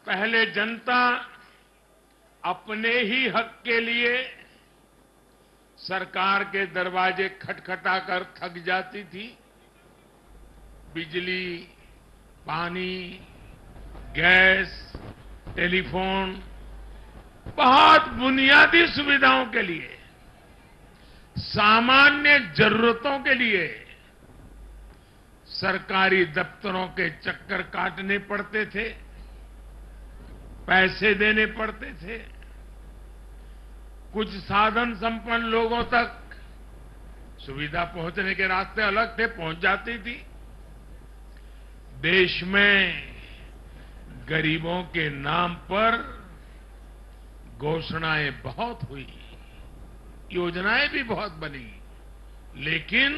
पहले जनता अपने ही हक के लिए सरकार के दरवाजे खटखटाकर थक जाती थी। बिजली, पानी, गैस, टेलीफोन, बहुत बुनियादी सुविधाओं के लिए, सामान्य जरूरतों के लिए सरकारी दफ्तरों के चक्कर काटने पड़ते थे, पैसे देने पड़ते थे। कुछ साधन संपन्न लोगों तक सुविधा पहुंचने के रास्ते अलग थे, पहुंच जाती थी। देश में गरीबों के नाम पर घोषणाएं बहुत हुई, योजनाएं भी बहुत बनी, लेकिन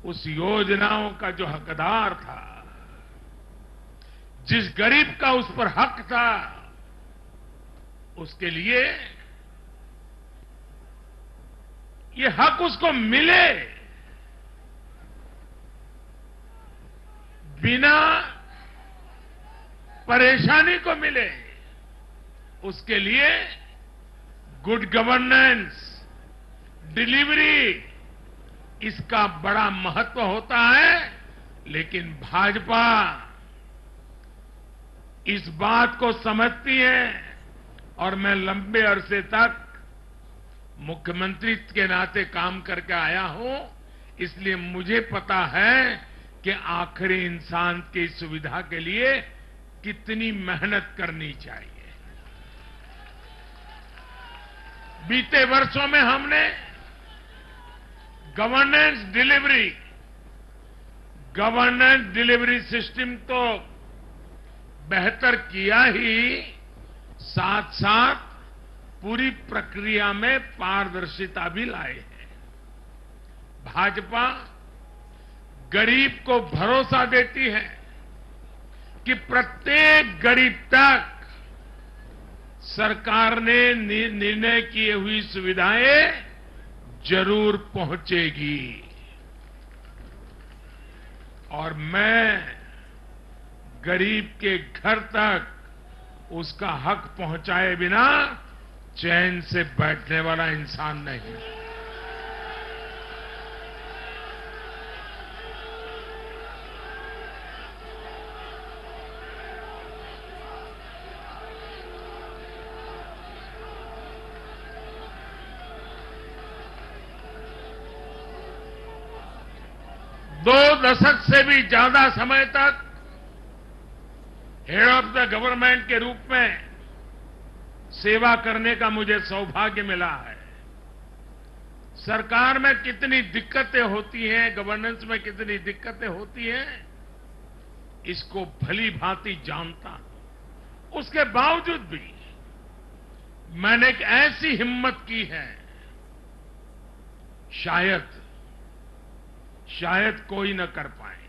उस योजनाओं का जो हकदार था, जिस गरीब का उस पर हक था, उसके लिए ये हक उसको मिले, बिना परेशानी को मिले, उसके लिए गुड गवर्नेंस, डिलीवरी, इसका बड़ा महत्व होता है। लेकिन भाजपा इस बात को समझती है, और मैं लंबे अरसे तक मुख्यमंत्री के नाते काम करके आया हूं, इसलिए मुझे पता है कि आखिरी इंसान की सुविधा के लिए कितनी मेहनत करनी चाहिए। बीते वर्षों में हमने गवर्नेंस डिलीवरी सिस्टम तो बेहतर किया ही, साथ साथ पूरी प्रक्रिया में पारदर्शिता भी लाए हैं। भाजपा गरीब को भरोसा देती है कि प्रत्येक गरीब तक सरकार ने निर्णय किए हुई सुविधाएं जरूर पहुंचेगी। और मैं गरीब के घर तक उसका हक पहुंचाए बिना चैन से बैठने वाला इंसान नहीं। दो दशक से भी ज्यादा समय तक हेड ऑफ द गवर्नमेंट के रूप में सेवा करने का मुझे सौभाग्य मिला है। सरकार में कितनी दिक्कतें होती हैं, गवर्नेंस में कितनी दिक्कतें होती हैं, इसको भली भांति जानता हूं। उसके बावजूद भी मैंने एक ऐसी हिम्मत की है, शायद कोई न कर पाए।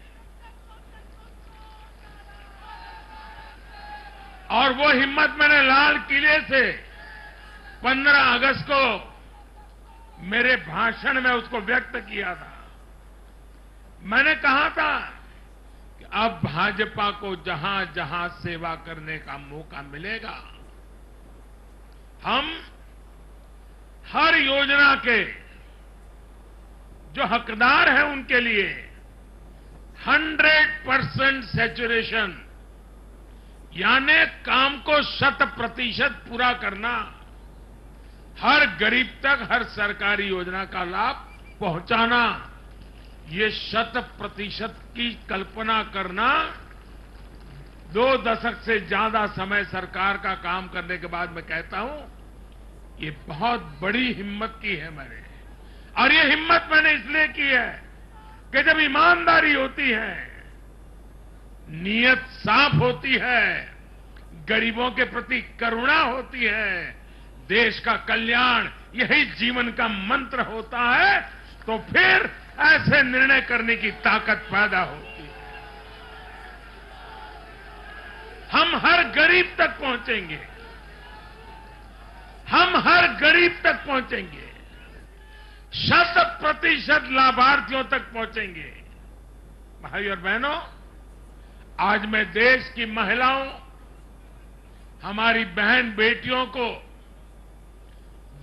और वो हिम्मत मैंने लाल किले से 15 अगस्त को मेरे भाषण में उसको व्यक्त किया था। मैंने कहा था कि अब भाजपा को जहां जहां सेवा करने का मौका मिलेगा, हम हर योजना के जो हकदार हैं उनके लिए 100% सैचुरेशन, यानी काम को 100% पूरा करना, हर गरीब तक हर सरकारी योजना का लाभ पहुंचाना, ये 100% की कल्पना करना 2 दशक से ज्यादा समय सरकार का काम करने के बाद मैं कहता हूं, ये बहुत बड़ी हिम्मत की है मैंने। और ये हिम्मत मैंने इसलिए की है कि जब ईमानदारी होती है, नीयत साफ होती है, गरीबों के प्रति करुणा होती है, देश का कल्याण यही जीवन का मंत्र होता है, तो फिर ऐसे निर्णय करने की ताकत पैदा होती है। हम हर गरीब तक पहुंचेंगे, हम हर गरीब तक पहुंचेंगे, 100% लाभार्थियों तक पहुंचेंगे। भाई और बहनों, आज मैं देश की महिलाओं, हमारी बहन बेटियों को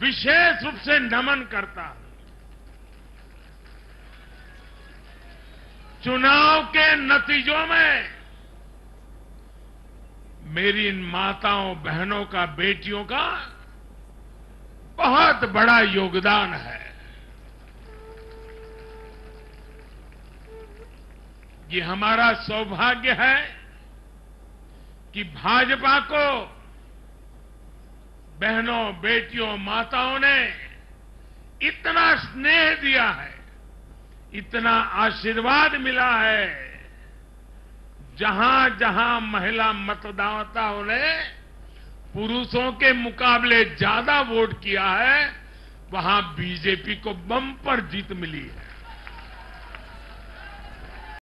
विशेष रूप से नमन करता हूं। चुनाव के नतीजों में मेरी इन माताओं बहनों का, बेटियों का बहुत बड़ा योगदान है। ये हमारा सौभाग्य है कि भाजपा को बहनों, बेटियों, माताओं ने इतना स्नेह दिया है, इतना आशीर्वाद मिला है। जहां जहां महिला मतदाताओं ने पुरुषों के मुकाबले ज्यादा वोट किया है, वहां बीजेपी को बम्पर जीत मिली है।